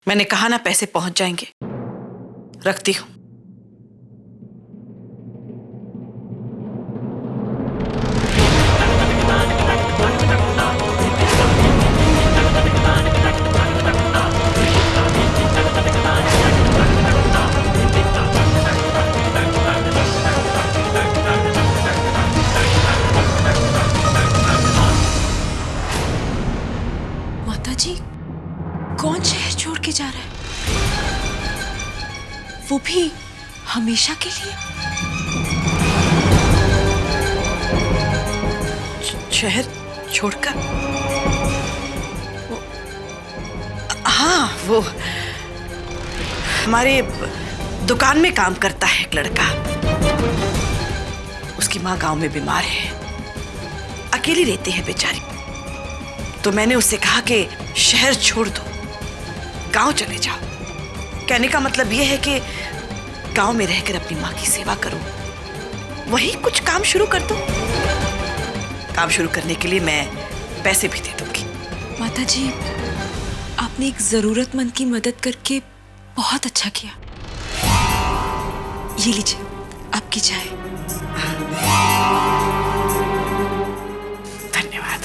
मैंने कहा ना पैसे पहुंच जाएंगे। रखती हूं। माताजी, कौन शहर छोड़ के जा रहा है? वो भी हमेशा के लिए? शहर छोड़कर? हाँ, वो हमारे दुकान में काम करता है एक लड़का। उसकी माँ गांव में बीमार है, अकेली रहती है बेचारी। तो मैंने उससे कहा कि शहर छोड़ दो, गांव चले जाओ। कहने का मतलब यह है कि गांव में रहकर अपनी माँ की सेवा करो, वही कुछ काम शुरू कर दो। काम शुरू करने के लिए मैं पैसे भी दे दूंगी। माताजी, आपने एक जरूरतमंद की मदद करके बहुत अच्छा किया। ये लीजिए आपकी चाय। धन्यवाद।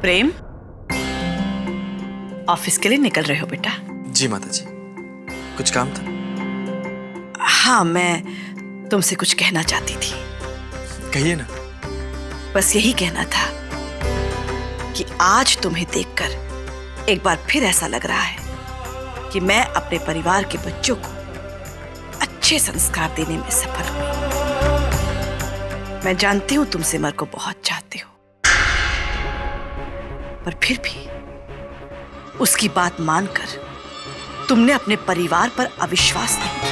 प्रेम, ऑफिस के लिए निकल रहे हो बेटा? जी माताजी, कुछ काम था? हाँ, मैं तुमसे कुछ कहना चाहती थी। कहिए ना। बस यही कहना था कि आज तुम्हें देखकर एक बार फिर ऐसा लग रहा है कि मैं अपने परिवार के बच्चों को अच्छे संस्कार देने में सफल हुई। मैं जानती हूं तुम सिमर को बहुत चाहते हो, पर फिर भी उसकी बात मानकर तुमने अपने परिवार पर अविश्वास नहीं किया।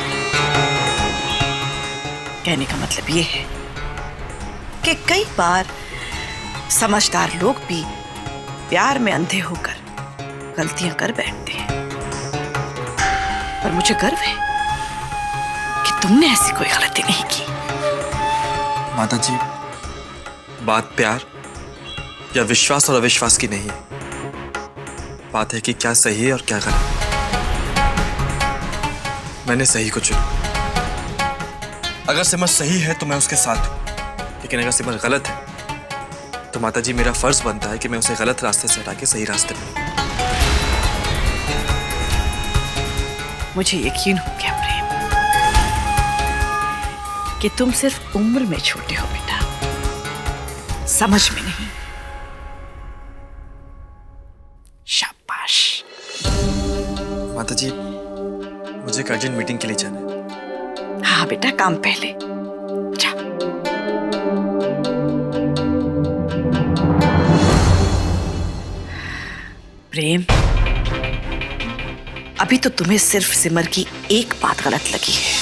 कहने का मतलब यह है कि कई बार समझदार लोग भी प्यार में अंधे होकर गलतियां कर बैठते हैं। पर मुझे गर्व है कि तुमने ऐसी कोई गलती नहीं की। माताजी, बात प्यार या विश्वास और अविश्वास की नहीं है। बात है कि क्या सही है और क्या गलत। मैंने सही को चुना। अगर सिमर सही है तो मैं उसके साथ हूं, लेकिन अगर सिमर गलत है तो माताजी मेरा फर्ज बनता है कि मैं उसे गलत रास्ते से हटा के सही रास्ते पे। मुझे यकीन हो गया प्रेम कि तुम सिर्फ उम्र में छोटे हो बेटा, समझ में नहीं। शाबाश। माताजी, मुझे एक अर्जेंट मीटिंग के लिए जाना है। हाँ बेटा, काम पहले जा। प्रेम, अभी तो तुम्हें सिर्फ सिमर की एक बात गलत लगी है।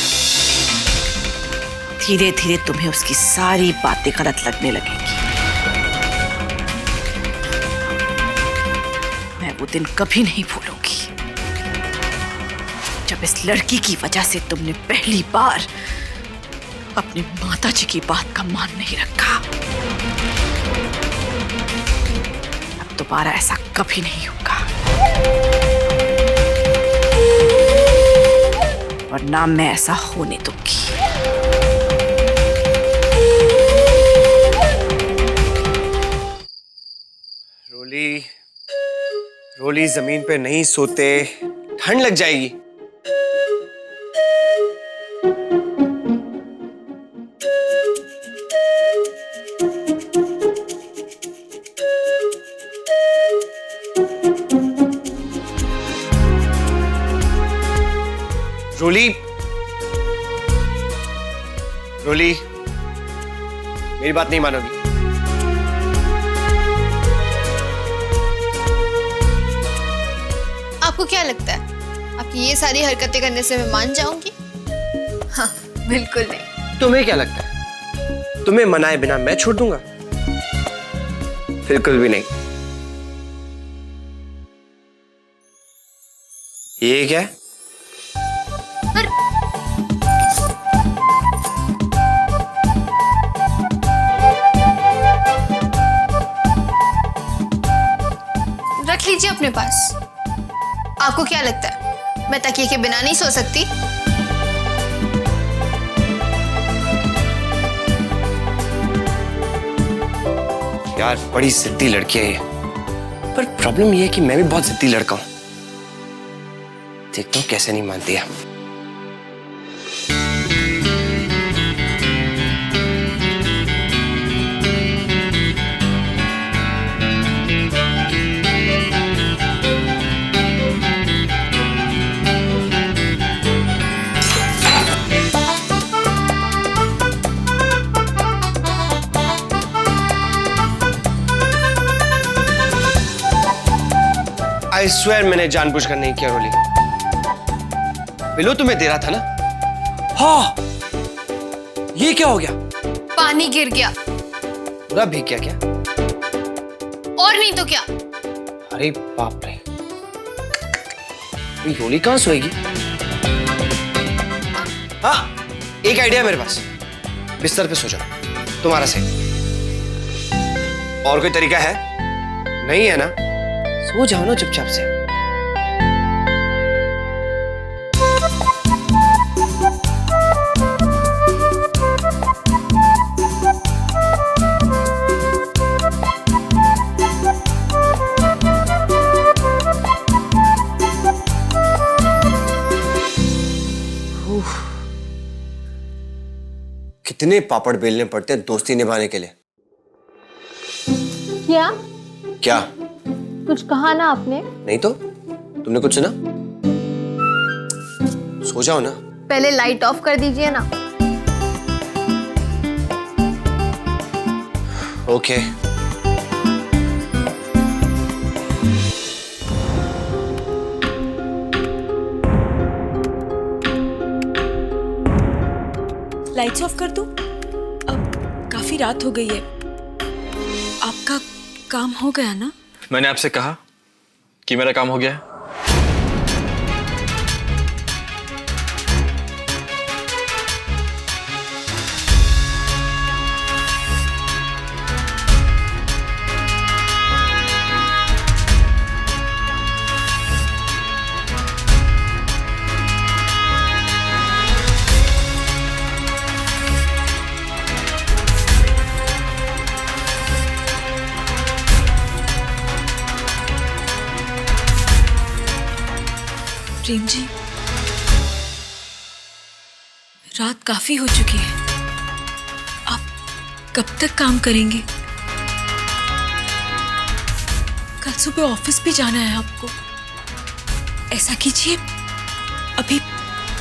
धीरे धीरे तुम्हें उसकी सारी बातें गलत लगने लगेंगी। मैं वो दिन कभी नहीं भूलूंगी जब इस लड़की की वजह से तुमने पहली बार अपनी माताजी की बात का मान नहीं रखा। अब दोबारा ऐसा कभी नहीं होगा, और ना मैं ऐसा होने दूंगी। रोली, रोली जमीन पे नहीं सोते, ठंड लग जाएगी। रोली, रोली, मेरी बात नहीं मानोगी? आपको क्या लगता है आपकी ये सारी हरकतें करने से मैं मान जाऊंगी? हाँ, बिल्कुल नहीं। तुम्हें क्या लगता है तुम्हें मनाए बिना मैं छोड़ दूंगा? बिल्कुल भी नहीं। ये क्या है? रख लीजिए अपने पास। आपको क्या लगता है मैं तकिए के बिना नहीं सो सकती? यार बड़ी जिद्दी लड़की है ये, पर प्रॉब्लम ये है कि मैं भी बहुत जिद्दी लड़का हूं। देखता हूं कैसे नहीं मानती है। आई स्वेयर मैंने जानबूझकर नहीं किया रोली। बिलो तुम्हें दे रहा था ना? हाँ, ये क्या हो गया? पानी गिर गया। पूरा भीग गया क्या? और नहीं तो क्या। अरे बाप रे, ये रोली कहां सोएगी? हाँ, एक आइडिया मेरे पास। बिस्तर पे सो जाओ, तुम्हारा सही। और कोई तरीका है? नहीं है ना? सो जाओ ना चुपचाप से। कितने पापड़ बेलने पड़ते हैं दोस्ती निभाने के लिए। क्या क्या? कुछ कहा ना आपने? नहीं तो तुमने कुछ सुना? सो जाओ ना। पहले लाइट ऑफ कर दीजिए ना। ओके। लाइट्स ऑफ कर दूं? अब काफी रात हो गई है। आपका काम हो गया ना? मैंने आपसे कहा कि मेरा काम हो गया है। प्रेम जी, रात काफी हो चुकी है। आप कब तक काम करेंगे? कल सुबह ऑफिस भी जाना है आपको। ऐसा कीजिए, अभी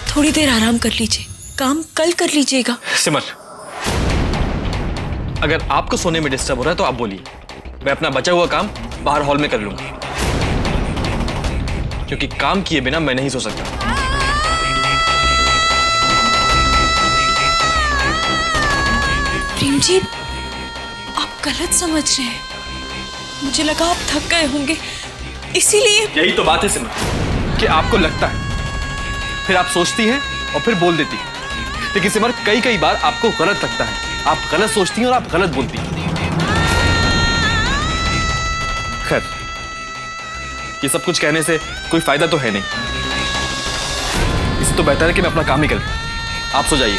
थोड़ी देर आराम कर लीजिए, काम कल कर लीजिएगा। सिमर, अगर आपको सोने में डिस्टर्ब हो रहा है तो आप बोलिए, मैं अपना बचा हुआ काम बाहर हॉल में कर लूंगा, क्योंकि काम किए बिना मैं नहीं सो सकता। प्रेम जी, आप गलत समझ रहे हैं। मुझे लगा आप थक गए होंगे, इसीलिए। यही तो बात है सिमर, कि आपको लगता है, फिर आप सोचती हैं और फिर बोल देती हैं। लेकिन सिमर, कई कई बार आपको गलत लगता है, आप गलत सोचती हैं और आप गलत बोलती हैं। खैर, ये सब कुछ कहने से कोई फायदा तो है नहीं। इससे तो बेहतर है कि मैं अपना काम ही करूं। आप सो जाइए।